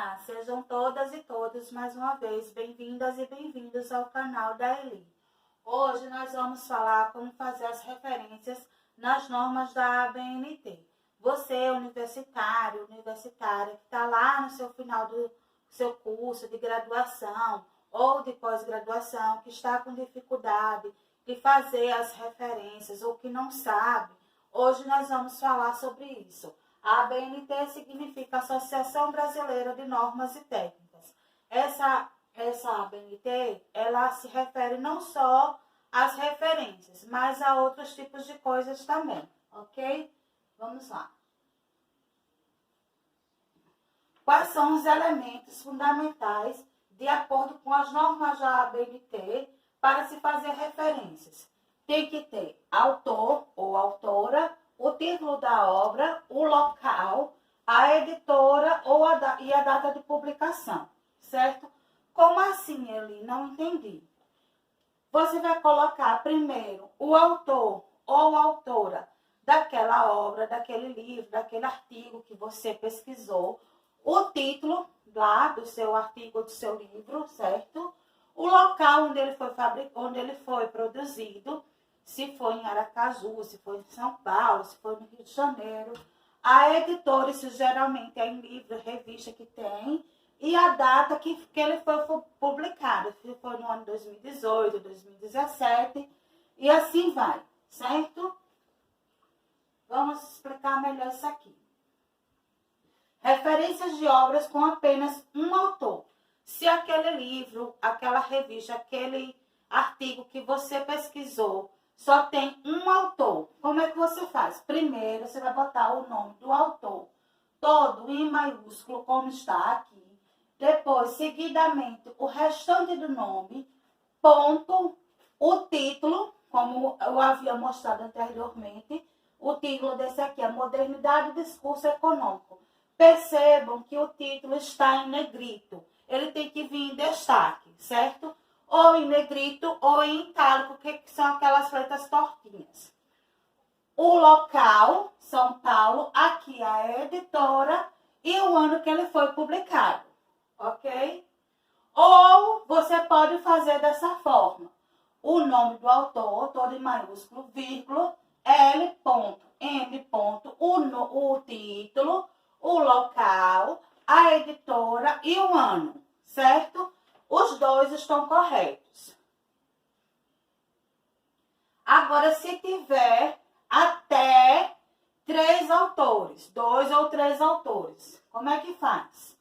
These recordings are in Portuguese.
Olá, sejam todas e todos mais uma vez bem-vindas e bem-vindos ao canal da Eli. Hoje nós vamos falar como fazer as referências nas normas da ABNT. Você, universitário, universitária, que está lá no seu final do seu curso de graduação ou de pós-graduação, que está com dificuldade de fazer as referências ou que não sabe, hoje nós vamos falar sobre isso. A ABNT significa Associação Brasileira de Normas e Técnicas. Essa ABNT, ela se refere não só às referências, mas a outros tipos de coisas também, ok? Vamos lá. Quais são os elementos fundamentais de acordo com as normas da ABNT para se fazer referências? Tem que ter autor ou autora, o título da obra, o local, a editora e a data de publicação, certo? Como assim, Eli? Não entendi. Você vai colocar primeiro o autor ou autora daquela obra, daquele livro, daquele artigo que você pesquisou, o título lá do seu artigo, do seu livro, certo? O local onde ele foi produzido, se foi em Aracaju, se foi em São Paulo, se foi no Rio de Janeiro, a editora, isso geralmente é em livro, revista que tem, e a data que ele foi publicado, se foi no ano 2018, 2017, e assim vai, certo? Vamos explicar melhor isso aqui. Referências de obras com apenas um autor. Se aquele livro, aquela revista, aquele artigo que você pesquisou, só tem um autor, como é que você faz? Primeiro, você vai botar o nome do autor, todo em maiúsculo, como está aqui. Depois, seguidamente, o restante do nome, ponto, o título, como eu havia mostrado anteriormente. O título desse aqui é Modernidade do Discurso Econômico. Percebam que o título está em negrito. Ele tem que vir em destaque, certo? Ou em negrito ou em itálico, que são aquelas letras tortinhas. O local, São Paulo, aqui a editora e o ano que ele foi publicado, ok? Ou você pode fazer dessa forma. O nome do autor, todo em maiúsculo, vírgula, L. M. O título, o local, a editora e o ano, certo? Os dois estão corretos. Agora, se tiver até 3 autores, 2 ou 3 autores, como é que faz?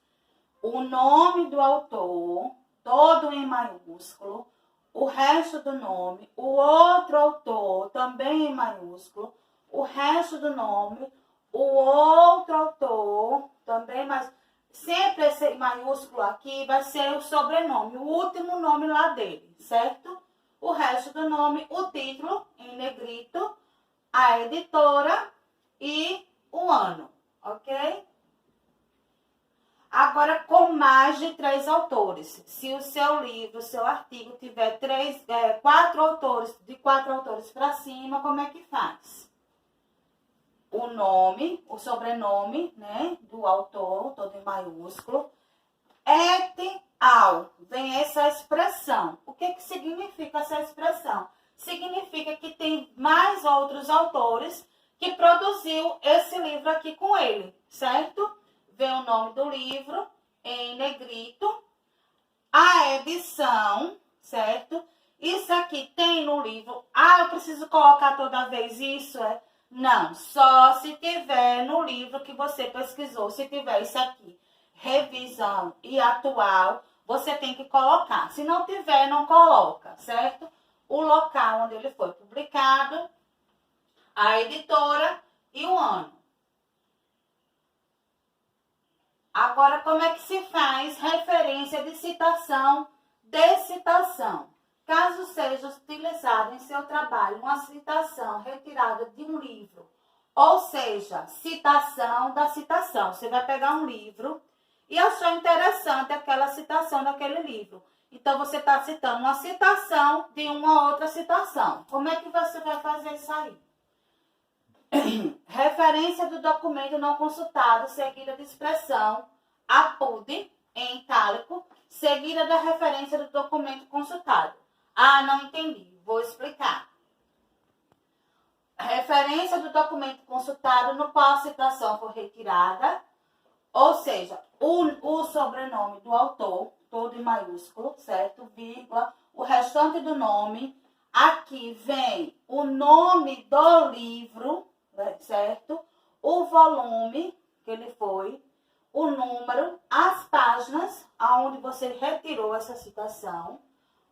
O nome do autor, todo em maiúsculo, o resto do nome, o outro autor, também em maiúsculo, o resto do nome, o outro autor, também maiúsculo. Sempre esse maiúsculo aqui vai ser o sobrenome, o último nome lá dele, certo? O resto do nome, o título, em negrito, a editora e o ano, ok? Agora, com mais de 3 autores. Se o seu livro, o seu artigo tiver 4 autores, de 4 autores para cima, como é que faz? O nome, o sobrenome, né, do autor, todo em maiúsculo, et al. Vem essa expressão. O que significa essa expressão? Significa que tem mais outros autores que produziu esse livro aqui com ele, certo? Vem o nome do livro em negrito, a edição, certo? Isso aqui tem no livro. Ah, eu preciso colocar toda vez isso, Não, só se tiver no livro que você pesquisou, se tiver isso aqui, revisão e atual, você tem que colocar. Se não tiver, não coloca, certo? O local onde ele foi publicado, a editora e o ano. Agora, como é que se faz referência de citação, de citação? Caso seja utilizado em seu trabalho uma citação retirada de um livro, ou seja, citação da citação. Você vai pegar um livro e achou interessante aquela citação daquele livro. Então, você está citando uma citação de uma outra citação. Como é que você vai fazer isso aí? Referência do documento não consultado, seguida de expressão APUD, em itálico, seguida da referência do documento consultado. Ah, não entendi. Vou explicar. A referência do documento consultado no qual a citação foi retirada, ou seja, o sobrenome do autor, todo em maiúsculo, certo? Vírgula, o restante do nome. Aqui vem o nome do livro, certo? O volume que ele foi, o número, as páginas aonde você retirou essa citação,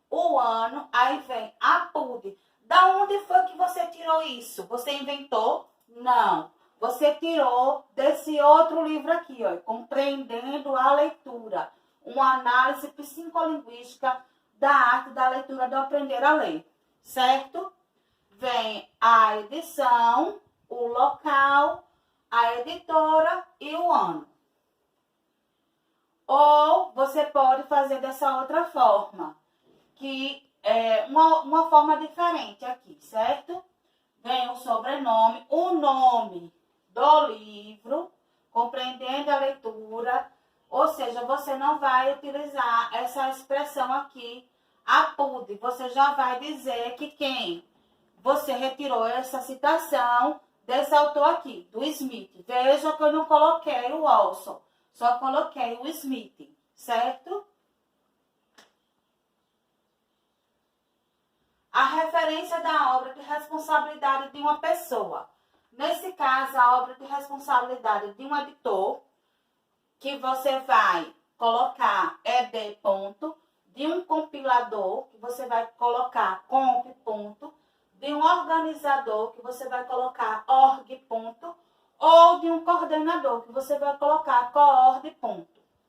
o ano, aí vem a PUD. Da onde foi que você tirou isso? Você inventou? Não. Você tirou desse outro livro aqui, ó, Compreendendo a Leitura, uma análise psicolinguística da arte da leitura do aprender a ler, certo? Vem a edição, o local, a editora e o ano. Ou você pode fazer dessa outra forma, que é uma forma diferente aqui, certo? Vem o sobrenome, o nome do livro, compreendendo a leitura, ou seja, você não vai utilizar essa expressão aqui, a PUD, você já vai dizer que quem você retirou essa citação desse autor aqui, do Smith. Veja que eu não coloquei o Olson, só coloquei o Smith, certo? A referência da obra de responsabilidade de uma pessoa. Nesse caso, a obra de responsabilidade de um editor, que você vai colocar ed. De um compilador, que você vai colocar comp. De um organizador, que você vai colocar org. Ou de um coordenador, que você vai colocar coord.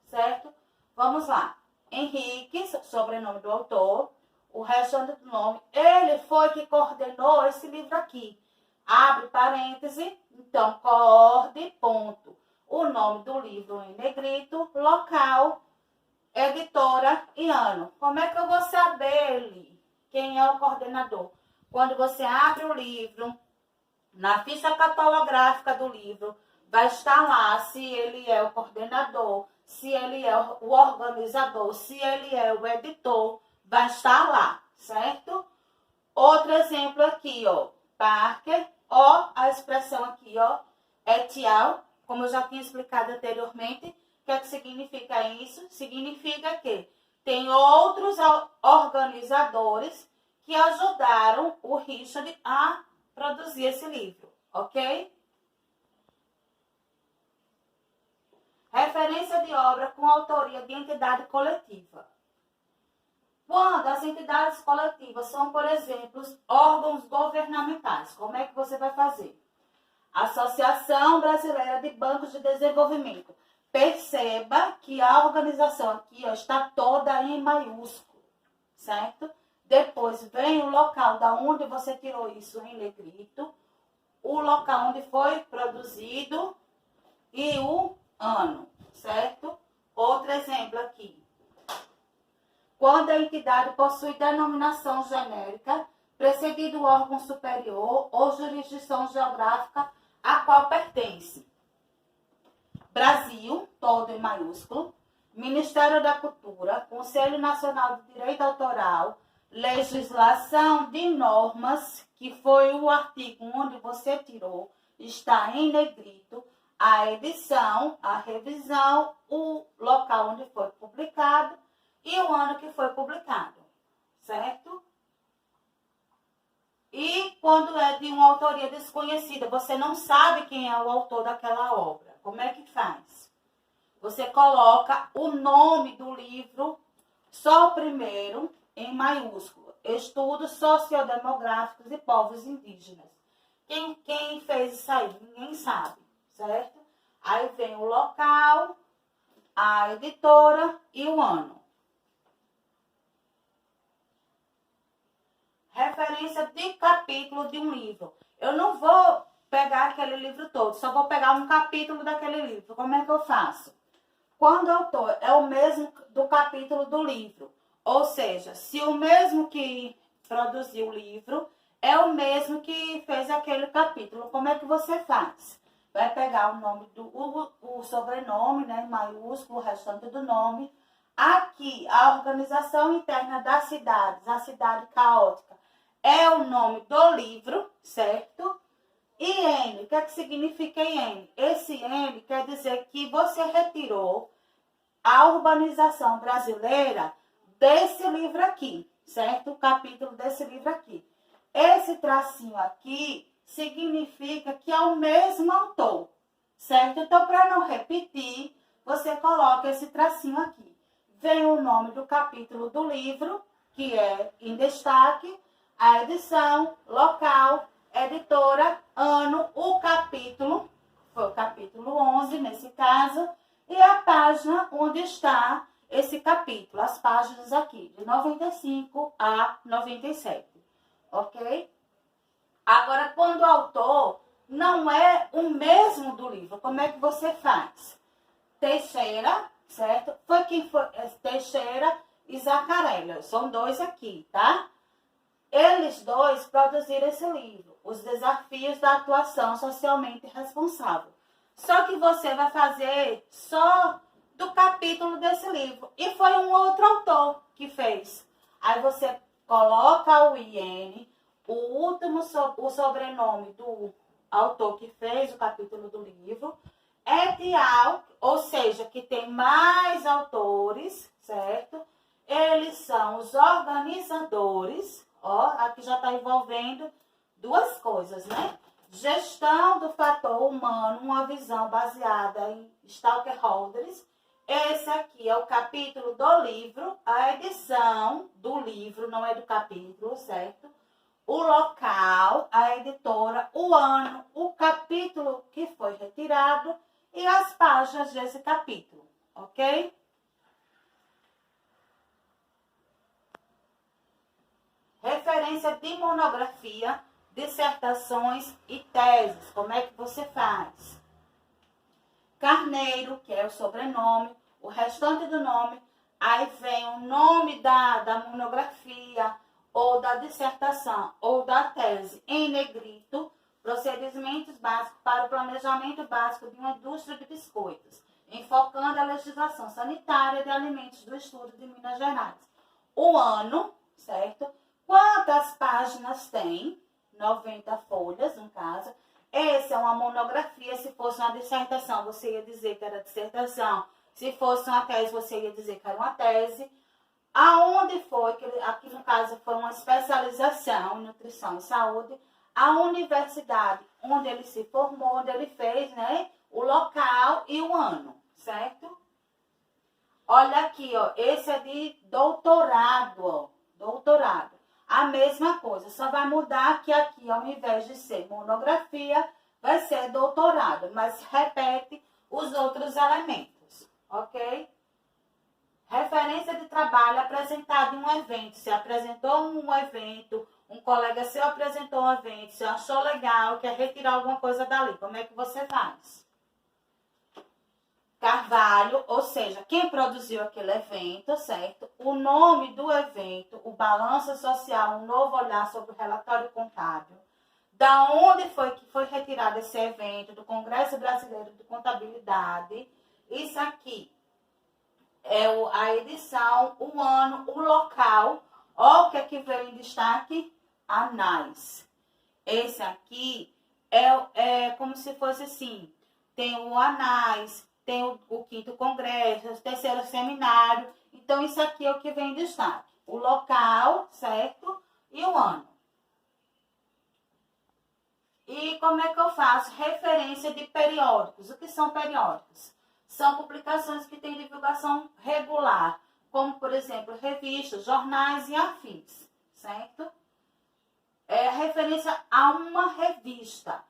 Certo? Vamos lá. Henrique, sobrenome do autor, o restante do nome. Ele foi que coordenou esse livro aqui. Abre parêntese, então, coord. O nome do livro em negrito, local, editora e ano. Como é que eu vou saber quem é o coordenador? Quando você abre o livro, na ficha catalográfica do livro, vai estar lá se ele é o coordenador, se ele é o organizador, se ele é o editor, vai estar lá, certo? Outro exemplo aqui, ó, Parker, ó, a expressão aqui, ó, et al., como eu já tinha explicado anteriormente. O que é que significa isso? Significa que tem outros organizadores que ajudaram o Richard a produzir esse livro, ok? Referência de obra com autoria de entidade coletiva. Quando as entidades coletivas são, por exemplo, órgãos governamentais, como é que você vai fazer? Associação Brasileira de Bancos de Desenvolvimento. Perceba que a organização aqui, ó, está toda em maiúsculo, certo? Depois vem o local da onde você tirou isso em negrito, o local onde foi produzido e o ano, certo? Outro exemplo aqui. Quando a entidade possui denominação genérica, precedido do órgão superior ou jurisdição geográfica a qual pertence. Brasil, todo em maiúsculo, Ministério da Cultura, Conselho Nacional de Direito Autoral, legislação de normas, que foi o artigo onde você tirou, está em negrito, a edição, a revisão, o local onde foi publicado e o ano que foi publicado, certo? E quando é de uma autoria desconhecida, você não sabe quem é o autor daquela obra. Como é que faz? Você coloca o nome do livro, só o primeiro, em maiúsculo. Estudos Sociodemográficos de Povos Indígenas. Quem fez isso aí? Ninguém sabe, certo? Aí vem o local, a editora e o ano. Referência de capítulo de um livro. Eu não vou pegar aquele livro todo, só vou pegar um capítulo daquele livro. Como é que eu faço? Quando o autor é o mesmo do capítulo do livro, ou seja, se o mesmo que produziu o livro é o mesmo que fez aquele capítulo, como é que você faz? vai pegar o nome o sobrenome, né, em maiúsculo, o restante do nome. Aqui, a organização interna das cidades, a cidade caótica, é o nome do livro, certo? IN, o que é que significa IN? Esse IN quer dizer que você retirou a urbanização brasileira desse livro aqui, certo? O capítulo desse livro aqui. Esse tracinho aqui significa que é o mesmo autor, certo? Então, para não repetir, você coloca esse tracinho aqui. Vem o nome do capítulo do livro, que é em destaque, a edição, local, editora, ano, o capítulo, foi o capítulo 11 nesse caso, e a página onde está esse capítulo, as páginas aqui, de 95 a 97, ok? Agora, quando o autor não é o mesmo do livro, como é que você faz? Teixeira, certo? Foi quem foi? Teixeira e Zaccarelli, são dois aqui, tá? Eles dois produziram esse livro, Os Desafios da Atuação Socialmente Responsável. Só que você vai fazer só do capítulo desse livro. E foi um outro autor que fez. Aí você coloca o IN, o sobrenome do autor que fez o capítulo do livro, etial, ou seja, que tem mais autores, certo? Eles são os organizadores. Ó, aqui já está envolvendo duas coisas, né? Gestão do fator humano, uma visão baseada em stakeholders. Esse aqui é o capítulo do livro, a edição do livro, não é do capítulo, certo? O local, a editora, o ano, o capítulo que foi retirado e as páginas desse capítulo, ok? Referência de monografia, dissertações e teses. Como é que você faz? Carneiro, que é o sobrenome, o restante do nome, aí vem o nome da monografia, ou da dissertação, ou da tese em negrito, procedimentos básicos para o planejamento básico de uma indústria de biscoitos, enfocando a legislação sanitária de alimentos do Estado de Minas Gerais. O ano, certo? Quantas páginas tem? 90 folhas, no caso. Essa é uma monografia. Se fosse uma dissertação, você ia dizer que era dissertação. Se fosse uma tese, você ia dizer que era uma tese. Aonde foi, que aqui no caso foi uma especialização em nutrição e saúde, a universidade onde ele se formou, onde ele fez, né, o local e o ano, certo? Olha aqui, ó, esse é de doutorado, ó, doutorado. A mesma coisa, só vai mudar que aqui, ao invés de ser monografia, vai ser doutorado, mas repete os outros elementos, ok? Referência de trabalho apresentado em um evento. Se apresentou um evento, um colega seu apresentou um evento, se achou legal, quer retirar alguma coisa dali, como é que você faz? Carvalho, ou seja, quem produziu aquele evento, certo? O nome do evento, o balanço social, um novo olhar sobre o relatório contábil. Da onde foi que foi retirado esse evento? Do Congresso Brasileiro de Contabilidade. Isso aqui é a edição, o ano, o local. Olha o que é que veio em destaque? Anais. Esse aqui é como se fosse assim, tem o Anais, tem o 5º Congresso, o 3º Seminário. Então, isso aqui é o que vem em destaque. O local, certo? E o ano. E como é que eu faço? Referência de periódicos. O que são periódicos? São publicações que têm divulgação regular, como, por exemplo, revistas, jornais e afins, certo? É referência a uma revista.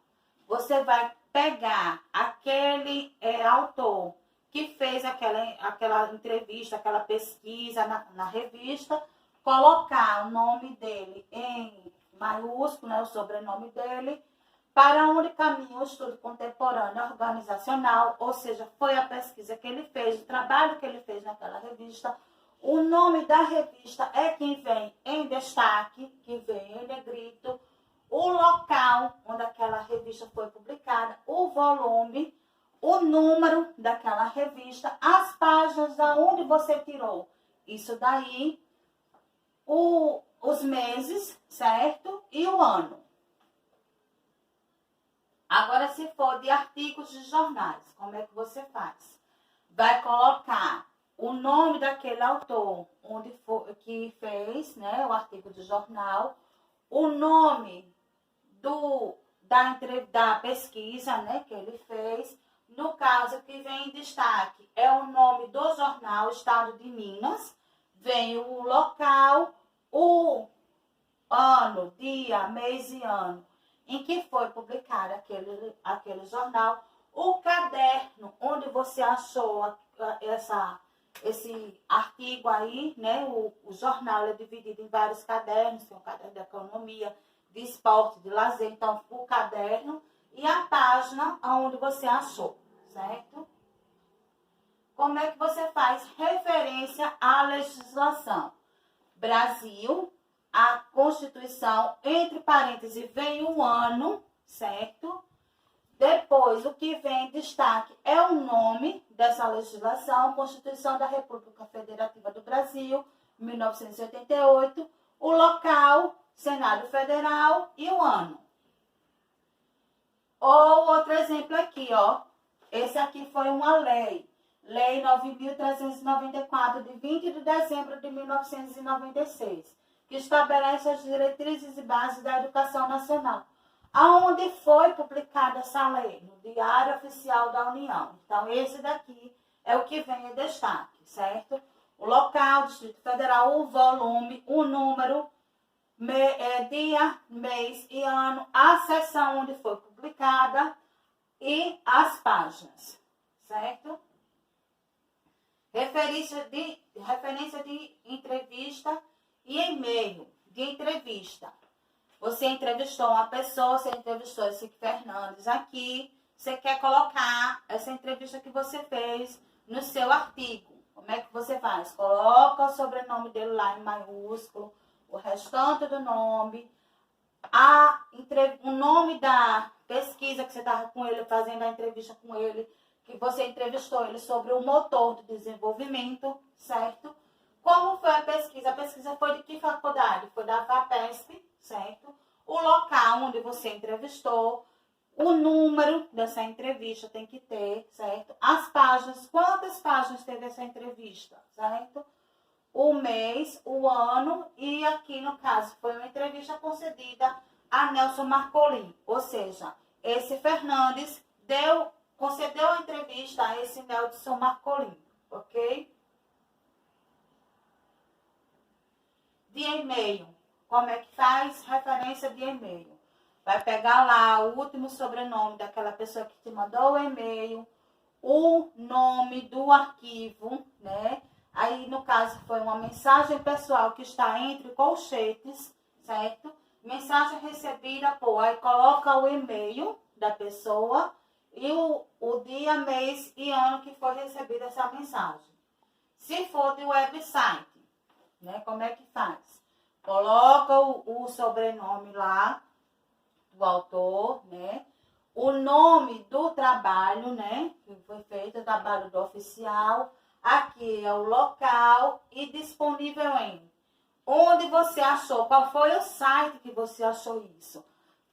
Você vai pegar aquele autor que fez aquela entrevista, aquela pesquisa na revista, colocar o nome dele em maiúsculo, né, o sobrenome dele, para onde caminha o estudo contemporâneo organizacional, ou seja, foi a pesquisa que ele fez, o trabalho que ele fez naquela revista. O nome da revista é quem vem em destaque, que vem em negrito. o local onde aquela revista foi publicada, o volume, o número daquela revista, as páginas da onde você tirou isso daí, os meses, certo? E o ano. Agora, se for de artigos de jornais, como é que você faz? Vai colocar o nome daquele autor, onde foi, que fez, né, o artigo de jornal, o nome da pesquisa, né, que ele fez. No caso, o que vem em destaque é o nome do jornal, Estado de Minas, vem o local, o ano, dia, mês e ano em que foi publicado aquele jornal, o caderno onde você achou esse artigo aí, né? O jornal é dividido em vários cadernos, tem o caderno de economia, de esporte, de lazer, então o caderno e a página onde você achou, certo? Como é que você faz referência à legislação? Brasil, a Constituição, entre parênteses, vem o ano, certo? Depois, o que vem em destaque é o nome dessa legislação, Constituição da República Federativa do Brasil, 1988, o local, Senado Federal e o ano. Ou outro exemplo aqui, ó. Esse aqui foi uma lei. Lei 9.394, de 20 de dezembro de 1996, que estabelece as diretrizes e bases da educação nacional. Aonde foi publicada essa lei? No Diário Oficial da União. Então, esse daqui é o que vem em destaque, certo? O local, Distrito Federal, o volume, o número, dia, mês e ano, a seção onde foi publicada e as páginas, certo? Referência de entrevista e e-mail de entrevista. Você entrevistou uma pessoa, você entrevistou esse Fernandes aqui, você quer colocar essa entrevista que você fez no seu artigo. Como é que você faz? Coloca o sobrenome dele lá em maiúsculo, o restante do nome, o nome da pesquisa que você estava com ele, fazendo a entrevista com ele, que você entrevistou ele sobre o motor de desenvolvimento, certo? Como foi a pesquisa? A pesquisa foi de que faculdade? Foi da FAPESP, certo? O local onde você entrevistou, o número dessa entrevista tem que ter, certo? As páginas, quantas páginas teve essa entrevista, certo? O mês, o ano e aqui no caso foi uma entrevista concedida a Nelson Marcolin, ou seja, esse Fernandes concedeu a entrevista a esse Nelson Marcolin, ok? De e-mail, como é que faz referência de e-mail? Vai pegar lá o último sobrenome daquela pessoa que te mandou o e-mail, o nome do arquivo, né? Aí, no caso, foi uma mensagem pessoal que está entre colchetes, certo? Mensagem recebida, aí coloca o e-mail da pessoa e o dia, mês e ano que foi recebida essa mensagem. Se for de website, né? Como é que faz? Coloca o sobrenome lá do autor, né? O nome do trabalho, né? Que foi feito, o trabalho do oficial. Aqui é o local e disponível em. Onde você achou? Qual foi o site que você achou isso?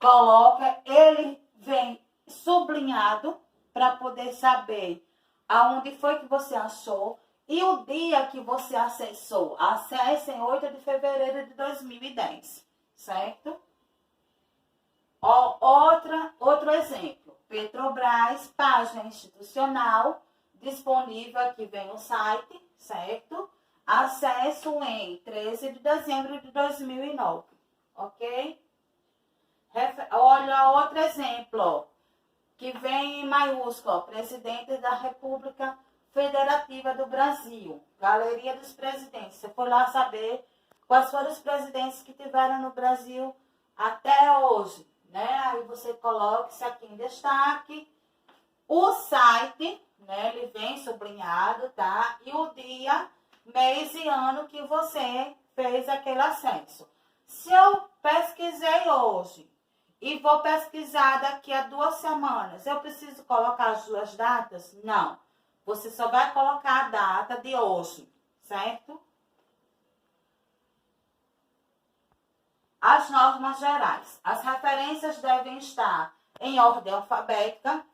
Coloca, ele vem sublinhado para poder saber aonde foi que você achou e o dia que você acessou. Acesse em 8 de fevereiro de 2010, certo? Outro exemplo. Petrobras, página institucional, disponível, aqui vem o site, certo? Acesso em 13 de dezembro de 2009, ok? Olha outro exemplo, que vem em maiúsculo, presidente da República Federativa do Brasil, Galeria dos Presidentes. Você foi lá saber quais foram os presidentes que tiveram no Brasil até hoje, né? Aí você coloca isso aqui em destaque. O site, né? Ele vem sublinhado, tá? E o dia, mês e ano que você fez aquele acesso. Se eu pesquisei hoje e vou pesquisar daqui a 2 semanas. Eu preciso colocar as 2 datas? Não. Você só vai colocar a data de hoje, certo? As normas gerais. As referências devem estar em ordem alfabética,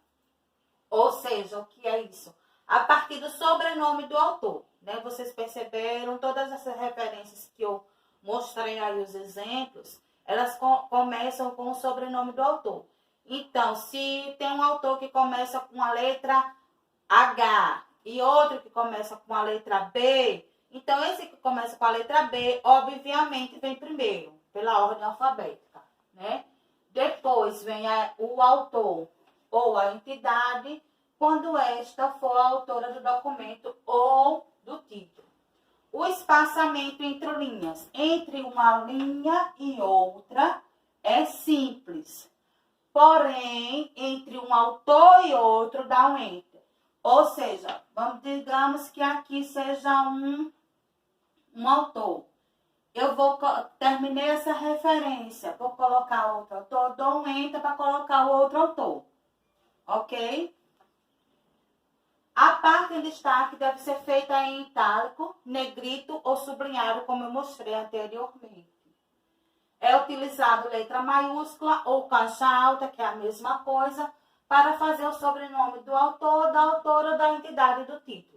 ou seja, o que é isso? A partir do sobrenome do autor, né? Vocês perceberam todas essas referências que eu mostrei aí, os exemplos, elas começam com o sobrenome do autor. Então, se tem um autor que começa com a letra H e outro que começa com a letra B, então esse que começa com a letra B, obviamente, vem primeiro, pela ordem alfabética, né? Depois vem o autor ou a entidade, quando esta for a autora do documento ou do título. O espaçamento entre linhas, entre uma linha e outra, é simples. Porém, entre um autor e outro, dá um enter. Ou seja, digamos que aqui seja um autor. Eu terminei essa referência, vou colocar outro autor, dou um enter para colocar o outro autor. Ok? A parte em destaque deve ser feita em itálico, negrito ou sublinhado, como eu mostrei anteriormente. É utilizado letra maiúscula ou caixa alta, que é a mesma coisa, para fazer o sobrenome do autor, da autora ou da entidade do título.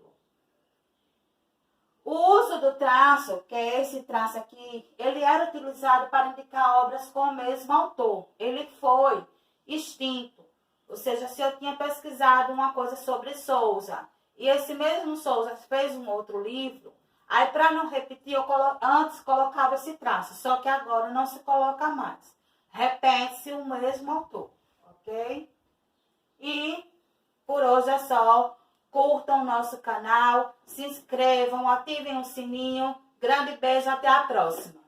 O uso do traço, que é esse traço aqui, ele era utilizado para indicar obras com o mesmo autor. Ele foi extinto. Ou seja, se eu tinha pesquisado uma coisa sobre Souza e esse mesmo Souza fez um outro livro, aí para não repetir, eu antes colocava esse traço, só que agora não se coloca mais. Repete-se o mesmo autor, ok? E por hoje é só. Curtam o nosso canal, se inscrevam, ativem o sininho. Grande beijo, até a próxima!